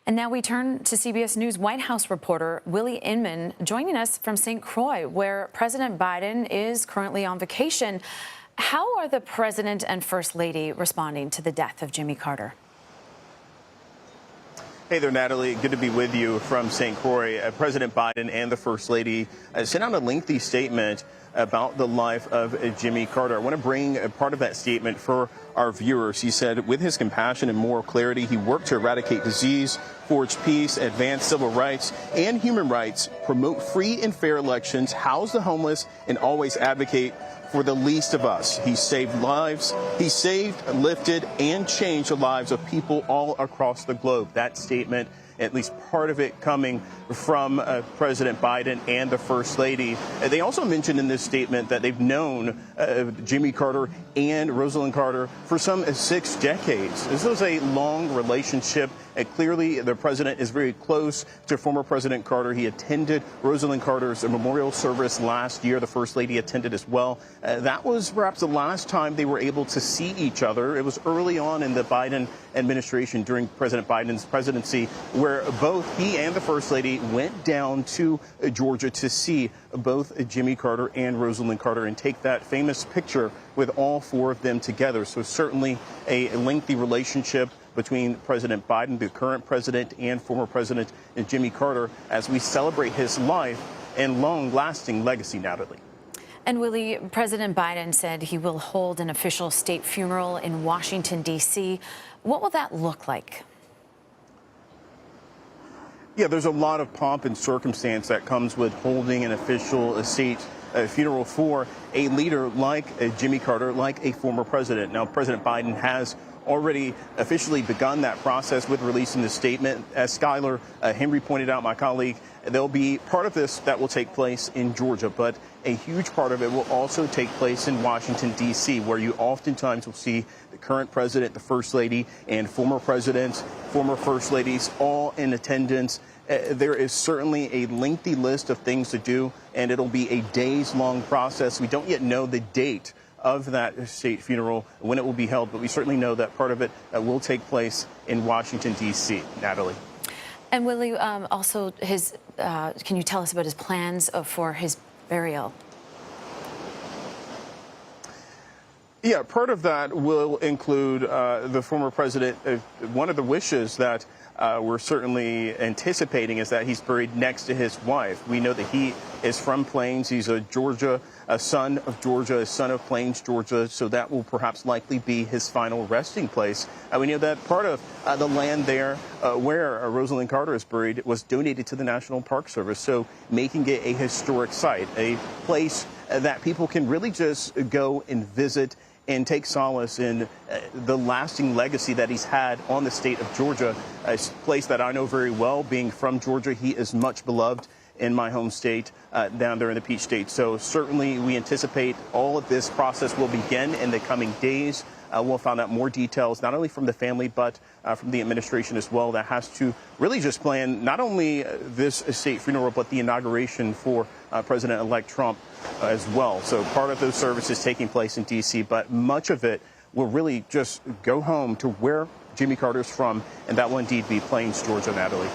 And now we turn to CBS News White House reporter Willie Inman joining us from St. Croix, where President Biden is currently on vacation. How are the president and first lady responding to the death of Jimmy Carter? Hey there, Natalie. Good to be with you from St. Croix. President Biden and the First Lady sent out a lengthy statement about the life of Jimmy Carter. I want to bring a part of that statement for our viewers. He said, with his compassion and moral clarity, he worked to eradicate disease, forge peace, advance civil rights and human rights, promote free and fair elections, house the homeless, and always advocate for the least of us. He saved lives. He saved, lifted, and changed the lives of people all across the globe. That statement, at least part of it, coming from President Biden and the First Lady. They also mentioned in this statement that they've known Jimmy Carter and Rosalind Carter for some 6 decades. This was a long relationship. Clearly, the president is very close to former President Carter. He attended Rosalind Carter's memorial service last year. The First Lady attended as well. That was perhaps the last time they were able to see each other. It was early on in the Biden administration during President Biden's presidency, where both he and the First Lady went down to Georgia to see both Jimmy Carter and Rosalind Carter and take that famous picture with all 4 of them together. So certainly a lengthy relationship between President Biden, the current president, and former President Jimmy Carter as we celebrate his life and long-lasting legacy, Natalie. And Willie, President Biden said he will hold an official state funeral in Washington, D.C. What will that look like? Yeah, there's a lot of pomp and circumstance that comes with holding an official state funeral for a leader like Jimmy Carter, like a former president. Now, President Biden has already officially begun that process with releasing the statement. As Skylar Henry pointed out, my colleague, there'll be part of this that will take place in Georgia, but a huge part of it will also take place in Washington, D.C., where you oftentimes will see the current president, the First Lady, and former presidents, former First Ladies, all in attendance. There is certainly a lengthy list of things to do, and it'll be a days-long process. We don't yet know the date of that state funeral, when it will be held, but we certainly know that part of it will take place in Washington, D.C. Natalie. And Willie, also can you tell us about his plans for his burial? Yeah, part of that will include the former president. One of the wishes that we're certainly anticipating is that he's buried next to his wife. We know that he is from Plains. He's a son of Georgia, a son of Plains, Georgia. So that will perhaps likely be his final resting place. We know that part of the land there where Rosalind Carter is buried was donated to the National Park Service. So making it a historic site, a place that people can really just go and visit and take solace in the lasting legacy that he's had on the state of Georgia, a place that I know very well. Being from Georgia, he is much beloved in my home state, down there in the Peach State. So certainly we anticipate all of this process will begin in the coming days. We'll find out more details, not only from the family, but from the administration as well, that has to really just plan not only this state funeral, but the inauguration for President-elect Trump as well. So part of those services taking place in D.C., but much of it will really just go home to where Jimmy Carter's from, and that will indeed be Plains, Georgia, Natalie.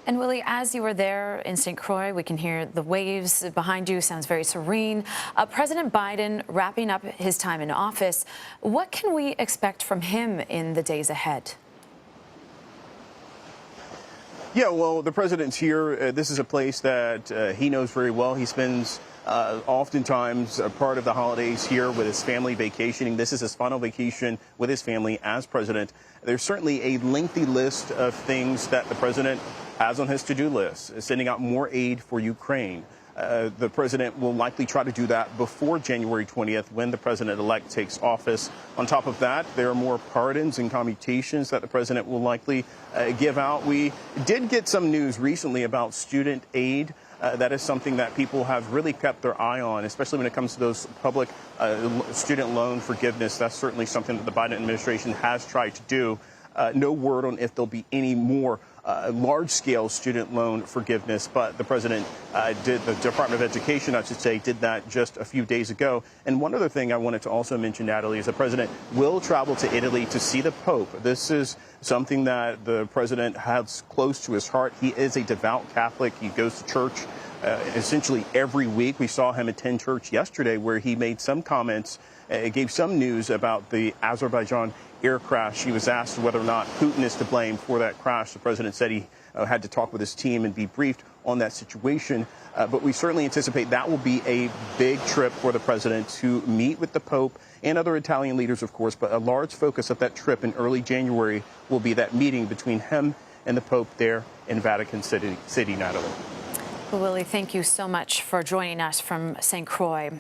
And Willie, as you were there in St. Croix, we can hear the waves behind you. Sounds very serene. President Biden wrapping up his time in office. What can we expect from him in the days ahead? Yeah, well, the president's here. This is a place that he knows very well. He spends oftentimes a part of the holidays here with his family vacationing. This is his final vacation with his family as president. There's certainly a lengthy list of things that the president has on his to-do list, sending out more aid for Ukraine. The president will likely try to do that before January 20th when the president-elect takes office. On top of that, there are more pardons and commutations that the president will likely give out. We did get some news recently about student aid. That is something that people have really kept their eye on, especially when it comes to those public student loan forgiveness. That's certainly something that the Biden administration has tried to do. No word on if there'll be any more large-scale student loan forgiveness, but the president the Department of Education, I should say, did that just a few days ago. And one other thing I wanted to also mention, Natalie, is the president will travel to Italy to see the Pope. This is something that the president has close to his heart. He is a devout Catholic. He goes to church essentially every week. We saw him attend church yesterday where he made some comments, gave some news about the Azerbaijan air crash. He was asked whether or not Putin is to blame for that crash. The president said he had to talk with his team and be briefed on that situation. But we certainly anticipate that will be a big trip for the president to meet with the Pope and other Italian leaders, of course. But a large focus of that trip in early January will be that meeting between him and the Pope there in Vatican City, Natalie. Well, Willie, thank you so much for joining us from St. Croix.